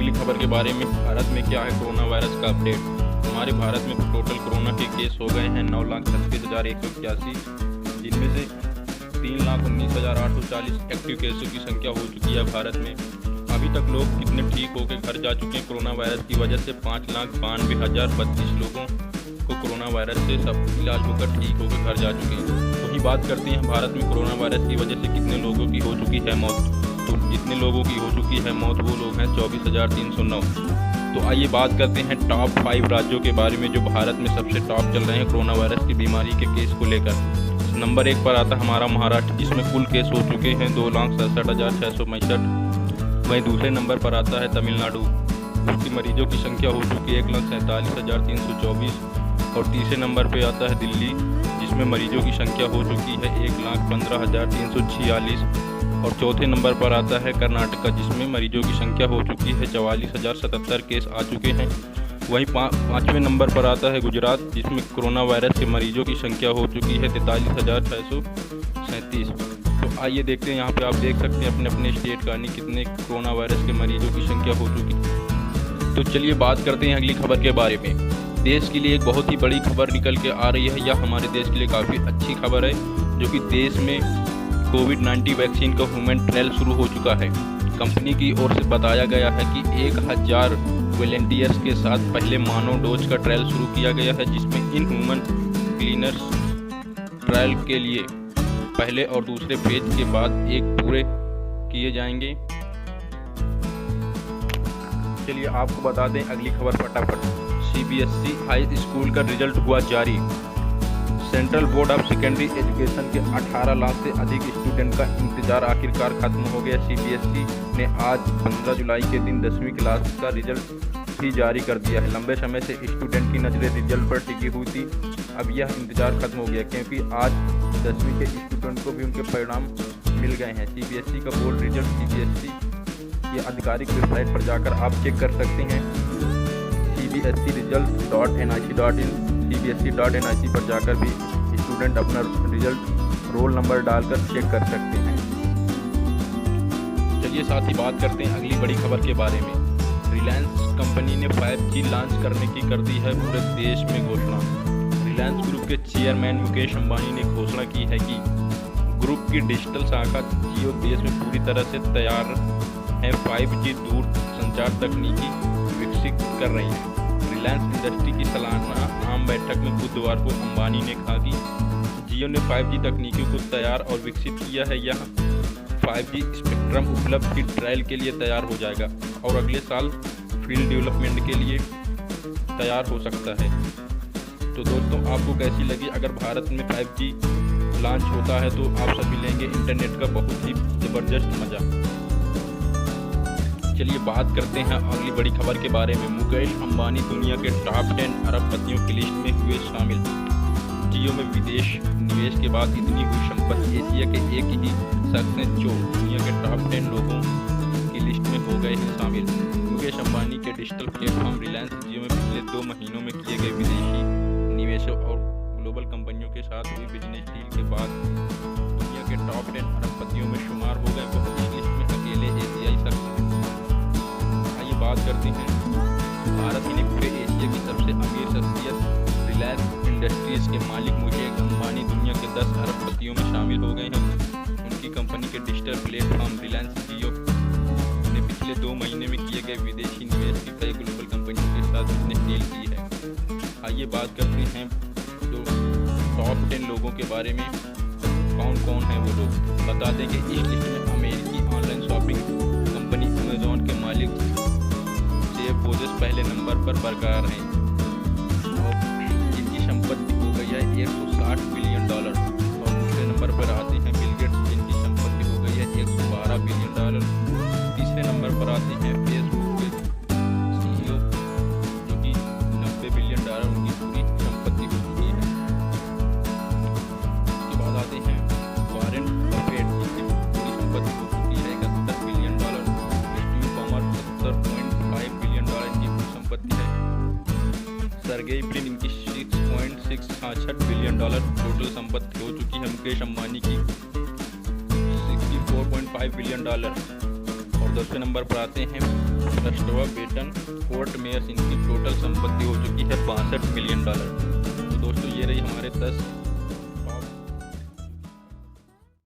अगली खबर के बारे में। भारत में क्या है कोरोना वायरस का अपडेट। हमारे भारत में टोटल कोरोना के केस हो गए हैं 9,36,181, जिनमें से 3,19,840 एक्टिव केसों की संख्या हो चुकी है भारत में। अभी तक लोग कितने ठीक होकर घर जा चुके हैं कोरोना वायरस की वजह से 5,92,032 लोगों को कोरोना वायरस से सब इलाज होकर ठीक होकर घर जा चुके हैं। वही बात करते हैं भारत में कोरोना वायरस की वजह से कितने लोगों की हो चुकी है मौत। तो जितने लोगों की हो चुकी है मौत वो लोग हैं 24,309। तो आइए बात करते हैं टॉप 5 राज्यों के बारे में जो भारत में सबसे टॉप चल रहे हैं कोरोना वायरस की बीमारी के केस को लेकर। नंबर 1 पर आता हमारा महाराष्ट्र, जिसमें कुल केस हो चुके हैं 2,67,665। वहीं दूसरे नंबर पर आता है तमिलनाडु, उसकी मरीजों की संख्या हो चुकी है 1,47,324। और तीसरे नंबर पर आता है दिल्ली, जिसमें मरीजों की संख्या हो चुकी है 1,15,346। और चौथे नंबर पर आता है कर्नाटका, जिसमें मरीजों की संख्या हो चुकी है 44,077 केस आ चुके हैं। वहीं पाँचवें नंबर पर आता है गुजरात, जिसमें कोरोना वायरस के मरीजों की संख्या हो चुकी है 43,637। तो आइए देखते हैं, यहाँ पे आप देख सकते हैं अपने अपने स्टेट का कितने कोरोना वायरस के मरीजों की संख्या हो चुकी। तो चलिए बात करते हैं अगली खबर के बारे में। देश के लिए एक बहुत ही बड़ी खबर निकल के आ रही है, यह हमारे देश के लिए काफ़ी अच्छी खबर है, जो कि देश में कोविड-19 वैक्सीन का ह्यूमन ट्रायल शुरू हो चुका है। कंपनी की ओर से बताया गया है कि 1,000 वॉलंटियर्स के साथ पहले मानव डोज का ट्रायल शुरू किया गया है, जिसमें इन ह्यूमन क्लीनर्स ट्रायल के लिए पहले और दूसरे फेज के बाद एक पूरे किए जाएंगे। चलिए आपको बता दें अगली खबर फटाफट। CBSE हाई स्कूल का रिजल्ट हुआ जारी। Central board of secondary education के 18 लाख से अधिक स्टूडेंट का इंतजार आखिरकार खत्म हो गया। CBSE ने आज 15 जुलाई के दिन 10वीं क्लास का रिजल्ट भी जारी कर दिया है। लंबे समय से स्टूडेंट की नज़रें रिजल्ट पर टिकी हुई थी, अब यह इंतजार खत्म हो गया, क्योंकि आज 10वीं के स्टूडेंट को भी उनके परिणाम मिल गए हैं। CBSE का बोर्ड रिजल्ट CBSE की आधिकारिक वेबसाइट पर जाकर आप चेक कर सकते हैं। cbseresults.nic.in cbse.nic पर जाकर भी स्टूडेंट अपना रिजल्ट रोल नंबर डालकर चेक कर सकते हैं। चलिए साथ ही बात करते हैं अगली बड़ी खबर के बारे में। रिलायंस कंपनी ने 5G लॉन्च करने की कर दी है पूरे देश में घोषणा। रिलायंस ग्रुप के चेयरमैन मुकेश अंबानी ने घोषणा की है कि ग्रुप की डिजिटल शाखा जियो देश में पूरी तरह से तैयार है 5G दूर संचार तकनीकी विकसित कर रही है। रिलायंस इंडस्ट्री की सालाना आम बैठक में बुधवार को अंबानी ने कहा कि जियो ने 5G तकनीकों को तैयार और विकसित किया है। यह 5G स्पेक्ट्रम उपलब्धि ट्रायल के लिए तैयार हो जाएगा और अगले साल फील्ड डेवलपमेंट के लिए तैयार हो सकता है। तो दोस्तों आपको कैसी लगी? अगर भारत में 5G लॉन्च होता है तो आप सभी लेंगे इंटरनेट का बहुत ही ज़बरदस्त मज़ा। चलिए बात करते हैं अगली बड़ी खबर के बारे में। मुकेश अंबानी दुनिया के टॉप 10 अरबपतियों की लिस्ट में हुए शामिल। जियो में विदेश निवेश के बाद इतनी हुई संपत्ति एशिया के एक ही शख्स हैं जो दुनिया के टॉप 10 लोगों की लिस्ट में हो गए हैं शामिल। मुकेश अंबानी के डिजिटल प्लेटफॉर्म रिलायंस जियो में पिछले 2 महीनों में किए गए विदेशी निवेशों और ग्लोबल कंपनियों के साथ हुई बिजनेस डील के बाद दुनिया के टॉप 10 अरबपतियों में शुमार हो गए। वह इस लिस्ट में अकेले एशियाई शख्स हैं। बात करते हैं भारत ही नहीं पूरे एशिया की सबसे अमीर शख्सियत रिलायंस इंडस्ट्रीज के मालिक मुकेश अंबानी दुनिया के 10 अरबपतियों में शामिल हो गए हैं। उनकी कंपनी के डिजिटल प्लेटफॉर्म रिलायंस जियो ने पिछले 2 महीने में किए गए विदेशी निवेश की कई ग्लोबल कंपनियों के साथ बिजनेस डील की है। आइए बात करते हैं तो टॉप 10 लोगों के बारे में। कौन कौन है वो लोग? बता दें कि इस लिस्ट में अमेरिकी ऑनलाइन शॉपिंग कंपनी अमेजॉन के मालिक बेजोस पहले नंबर पर बरकरार हैं और जिनकी संपत्ति हो गई है $160 बिलियन। और दूसरे नंबर पर आते हैं बिल गेट्स, जिनकी संपत्ति हो गई है $112 बिलियन। तीसरे नंबर पर आते हैं फेसबुक के CEO, जो कि $90 बिलियन उनकी पूरी संपत्ति हो चुकी है। उसके बाद आते हैं वॉरेन बफेट, जिनकी पूरी संपत्ति हो चुकी है $71 बिलियन। स्टीव बमर 70.5 बिलियन की संपत्ति है। सरगेई ब्रिन, इनकी 6.666 बिलियन टोटल संपत्ति हो चुकी है। मुकेश अंबानी की 64.5 बिलियन। और तो 10वें नंबर पर आते हैं स्टुअर्ट बेटन फोर्ट मेयर्स। इनकी टोटल संपत्ति हो चुकी है $62 मिलियन। तो दोस्तों ये रही हमारे 10